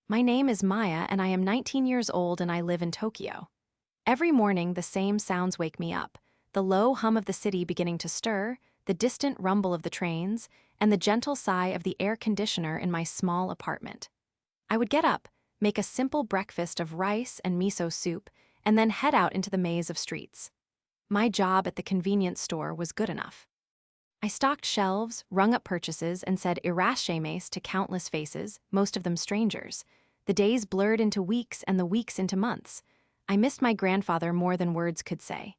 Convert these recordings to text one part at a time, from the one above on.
My name is Maya and I am 19 years old and I live in Tokyo. Every morning, the same sounds wake me up: the low hum of the city beginning to stir, the distant rumble of the trains, and the gentle sigh of the air conditioner in my small apartment. I would get up, make a simple breakfast of rice and miso soup, and then head out into the maze of streets. My job at the convenience store was good enough. I stocked shelves, rung up purchases, and said irashimasu to countless faces, most of them strangers. The days blurred into weeks and the weeks into months. I missed my grandfather more than words could say.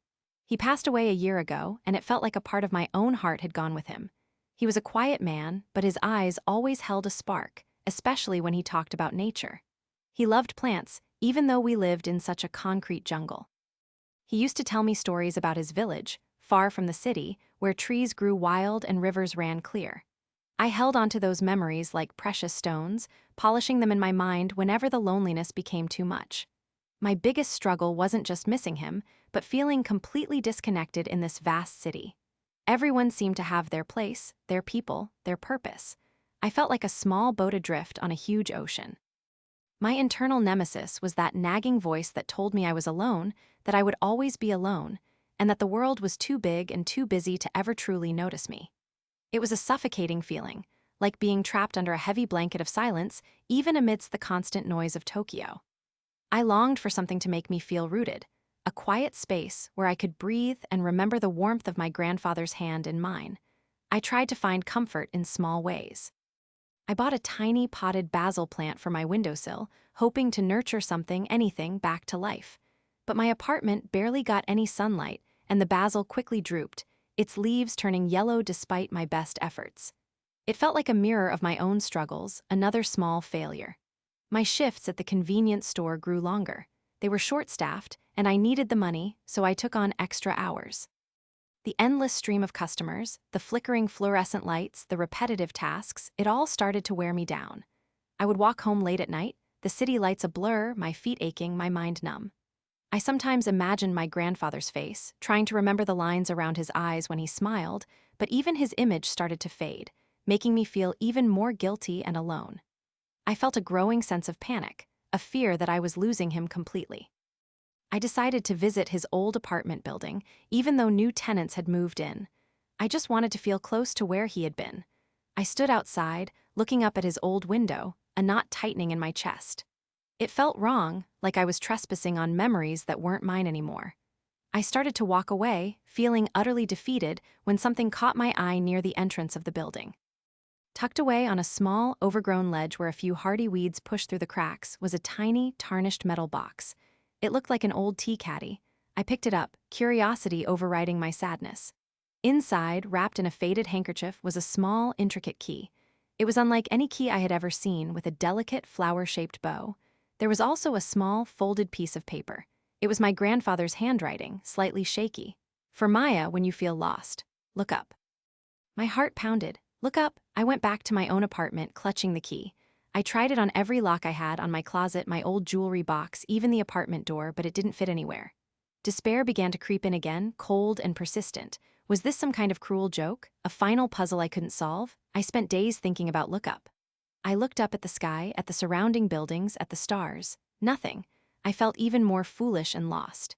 He passed away a year ago, and it felt like a part of my own heart had gone with him. He was a quiet man, but his eyes always held a spark, especially when he talked about nature. He loved plants, even though we lived in such a concrete jungle. He used to tell me stories about his village, far from the city, where trees grew wild and rivers ran clear. I held onto those memories like precious stones, polishing them in my mind whenever the loneliness became too much. My biggest struggle wasn't just missing him, but feeling completely disconnected in this vast city. Everyone seemed to have their place, their people, their purpose. I felt like a small boat adrift on a huge ocean. My internal nemesis was that nagging voice that told me I was alone, that I would always be alone, and that the world was too big and too busy to ever truly notice me. It was a suffocating feeling, like being trapped under a heavy blanket of silence, even amidst the constant noise of Tokyo. I longed for something to make me feel rooted, a quiet space where I could breathe and remember the warmth of my grandfather's hand in mine. I tried to find comfort in small ways. I bought a tiny potted basil plant for my windowsill, hoping to nurture anything back to life. But my apartment barely got any sunlight, and the basil quickly drooped, its leaves turning yellow despite my best efforts. It felt like a mirror of my own struggles, another small failure. My shifts at the convenience store grew longer. They were short-staffed, and I needed the money, so I took on extra hours. The endless stream of customers, the flickering fluorescent lights, the repetitive tasks, it all started to wear me down. I would walk home late at night, the city lights a blur, my feet aching, my mind numb. I sometimes imagined my grandfather's face, trying to remember the lines around his eyes when he smiled, but even his image started to fade, making me feel even more guilty and alone. I felt a growing sense of panic, a fear that I was losing him completely. I decided to visit his old apartment building, even though new tenants had moved in. I just wanted to feel close to where he had been. I stood outside, looking up at his old window, a knot tightening in my chest. It felt wrong, like I was trespassing on memories that weren't mine anymore. I started to walk away, feeling utterly defeated, when something caught my eye near the entrance of the building. Tucked away on a small, overgrown ledge where a few hardy weeds pushed through the cracks was a tiny, tarnished metal box. It looked like an old tea caddy. I picked it up, curiosity overriding my sadness. Inside, wrapped in a faded handkerchief, was a small, intricate key. It was unlike any key I had ever seen, with a delicate, flower-shaped bow. There was also a small, folded piece of paper. It was my grandfather's handwriting, slightly shaky. "For Maya, when you feel lost, look up." My heart pounded. Look up. I went back to my own apartment, clutching the key. I tried it on every lock I had, on my closet, my old jewelry box, even the apartment door, but it didn't fit anywhere. Despair began to creep in again, cold and persistent. Was this some kind of cruel joke? A final puzzle I couldn't solve? I spent days thinking about lookup. I looked up at the sky, at the surrounding buildings, at the stars. Nothing. I felt even more foolish and lost.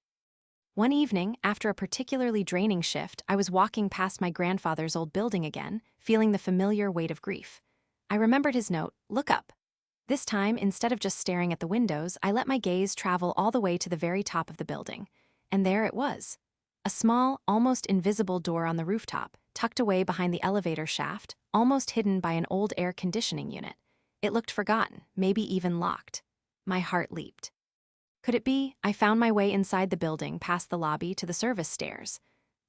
One evening, after a particularly draining shift, I was walking past my grandfather's old building again, feeling the familiar weight of grief. I remembered his note, "Look up." This time, instead of just staring at the windows, I let my gaze travel all the way to the very top of the building. And there it was. A small, almost invisible door on the rooftop, tucked away behind the elevator shaft, almost hidden by an old air conditioning unit. It looked forgotten, maybe even locked. My heart leaped. Could it be? I found my way inside the building, past the lobby, to the service stairs.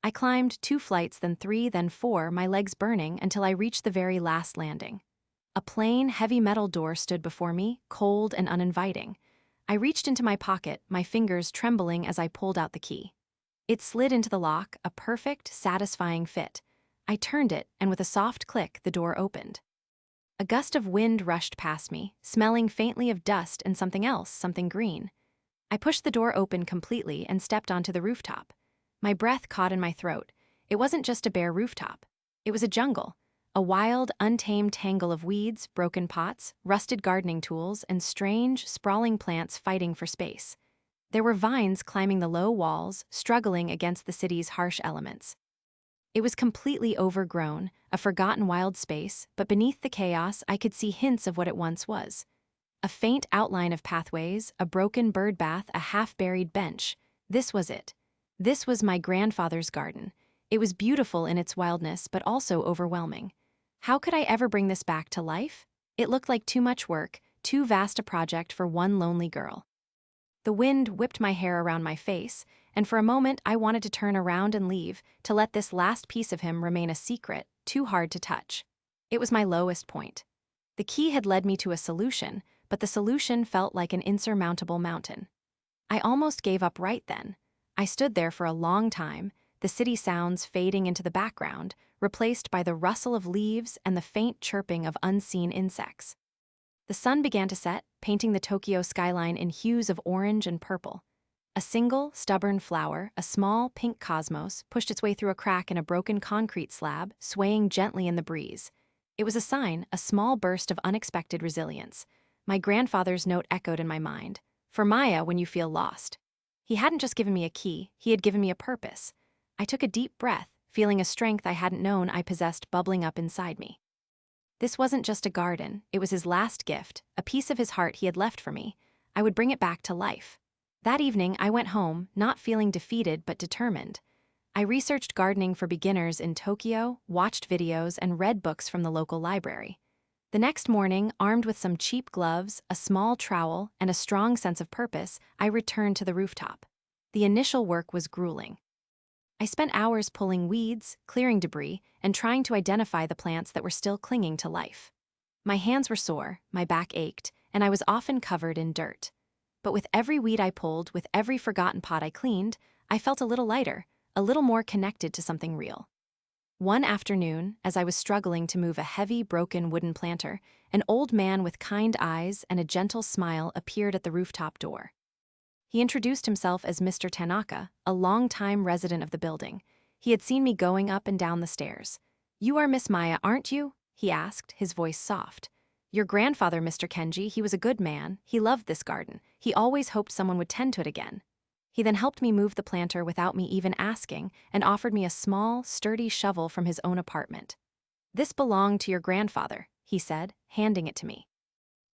I climbed 2 flights, then 3, then 4, my legs burning, until I reached the very last landing. A plain, heavy metal door stood before me, cold and uninviting. I reached into my pocket, my fingers trembling as I pulled out the key. It slid into the lock, a perfect, satisfying fit. I turned it, and with a soft click, the door opened. A gust of wind rushed past me, smelling faintly of dust and something else, something green. I pushed the door open completely and stepped onto the rooftop. My breath caught in my throat. It wasn't just a bare rooftop. It was a jungle, a wild, untamed tangle of weeds, broken pots, rusted gardening tools, and strange, sprawling plants fighting for space. There were vines climbing the low walls, struggling against the city's harsh elements. It was completely overgrown, a forgotten wild space, but beneath the chaos I could see hints of what it once was. A faint outline of pathways, a broken bird bath, a half-buried bench. This was it. This was my grandfather's garden. It was beautiful in its wildness, but also overwhelming. How could I ever bring this back to life? It looked like too much work, too vast a project for one lonely girl. The wind whipped my hair around my face, and for a moment I wanted to turn around and leave, to let this last piece of him remain a secret, too hard to touch. It was my lowest point. The key had led me to a solution, but the solution felt like an insurmountable mountain. I almost gave up right then. I stood there for a long time, the city sounds fading into the background, replaced by the rustle of leaves and the faint chirping of unseen insects. The sun began to set, painting the Tokyo skyline in hues of orange and purple. A single, stubborn flower, a small, pink cosmos, pushed its way through a crack in a broken concrete slab, swaying gently in the breeze. It was a sign, a small burst of unexpected resilience. My grandfather's note echoed in my mind. For Maya, when you feel lost. He hadn't just given me a key, he had given me a purpose. I took a deep breath, feeling a strength I hadn't known I possessed bubbling up inside me. This wasn't just a garden, it was his last gift, a piece of his heart he had left for me. I would bring it back to life. That evening, I went home, not feeling defeated but determined. I researched gardening for beginners in Tokyo, watched videos, and read books from the local library. The next morning, armed with some cheap gloves, a small trowel, and a strong sense of purpose, I returned to the rooftop. The initial work was grueling. I spent hours pulling weeds, clearing debris, and trying to identify the plants that were still clinging to life. My hands were sore, my back ached, and I was often covered in dirt. But with every weed I pulled, with every forgotten pot I cleaned, I felt a little lighter, a little more connected to something real. One afternoon, as I was struggling to move a heavy, broken wooden planter, an old man with kind eyes and a gentle smile appeared at the rooftop door. He introduced himself as Mr. Tanaka, a long-time resident of the building. He had seen me going up and down the stairs. "You are Miss Maya, aren't you?" he asked, his voice soft. "Your grandfather, Mr. Kenji, he was a good man. He loved this garden. He always hoped someone would tend to it again." He then helped me move the planter without me even asking and offered me a small, sturdy shovel from his own apartment. "This belonged to your grandfather," he said, handing it to me.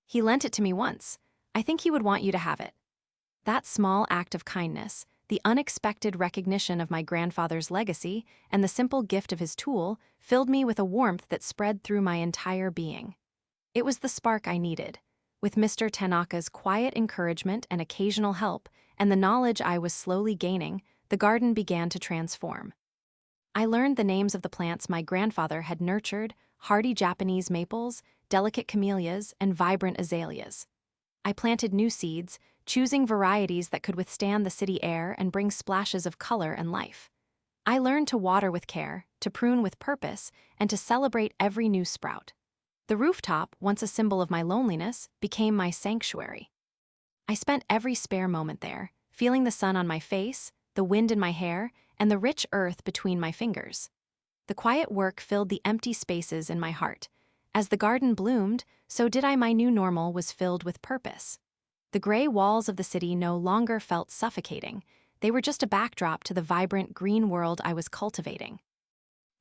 "He lent it to me once. I think he would want you to have it." That small act of kindness, the unexpected recognition of my grandfather's legacy, and the simple gift of his tool filled me with a warmth that spread through my entire being. It was the spark I needed. With Mr. Tanaka's quiet encouragement and occasional help, and the knowledge I was slowly gaining, the garden began to transform. I learned the names of the plants my grandfather had nurtured: hardy Japanese maples, delicate camellias, and vibrant azaleas. I planted new seeds, choosing varieties that could withstand the city air and bring splashes of color and life. I learned to water with care, to prune with purpose, and to celebrate every new sprout. The rooftop, once a symbol of my loneliness, became my sanctuary. I spent every spare moment there, feeling the sun on my face, the wind in my hair, and the rich earth between my fingers. The quiet work filled the empty spaces in my heart. As the garden bloomed, so did my new normal was filled with purpose. The gray walls of the city no longer felt suffocating. They were just a backdrop to the vibrant green world I was cultivating.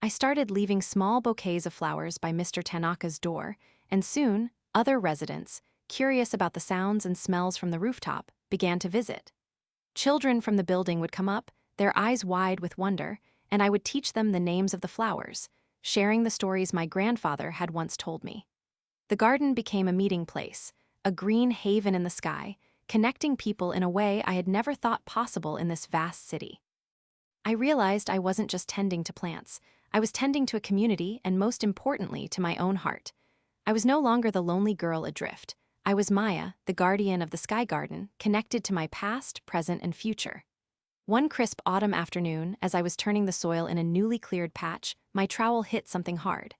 I started leaving small bouquets of flowers by Mr. Tanaka's door, and soon, other residents, curious about the sounds and smells from the rooftop, began to visit. Children from the building would come up, their eyes wide with wonder, and I would teach them the names of the flowers, sharing the stories my grandfather had once told me. The garden became a meeting place, a green haven in the sky, connecting people in a way I had never thought possible in this vast city. I realized I wasn't just tending to plants. I was tending to a community and, most importantly, to my own heart. I was no longer the lonely girl adrift. I was Maya, the guardian of the sky garden, connected to my past, present, and future. One crisp autumn afternoon, as I was turning the soil in a newly cleared patch, my trowel hit something hard.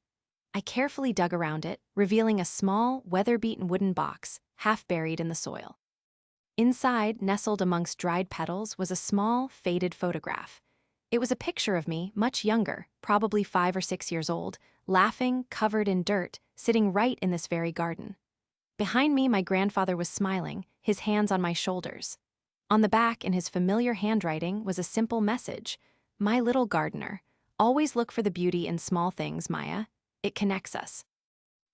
I carefully dug around it, revealing a small, weather-beaten wooden box, half buried in the soil. Inside, nestled amongst dried petals, was a small, faded photograph. It was a picture of me, much younger, probably 5 or 6 years old, laughing, covered in dirt, sitting right in this very garden. Behind me, my grandfather was smiling, his hands on my shoulders. On the back, in his familiar handwriting, was a simple message: "My little gardener, always look for the beauty in small things, Maya. It connects us."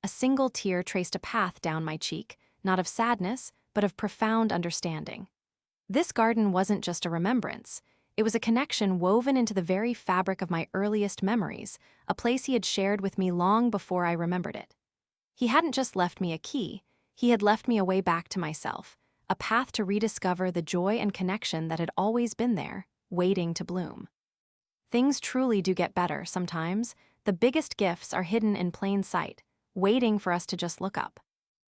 A single tear traced a path down my cheek, not of sadness, but of profound understanding. This garden wasn't just a remembrance. It was a connection woven into the very fabric of my earliest memories, a place he had shared with me long before I remembered it. He hadn't just left me a key, he had left me a way back to myself, a path to rediscover the joy and connection that had always been there, waiting to bloom. Things truly do get better sometimes. The biggest gifts are hidden in plain sight, waiting for us to just look up.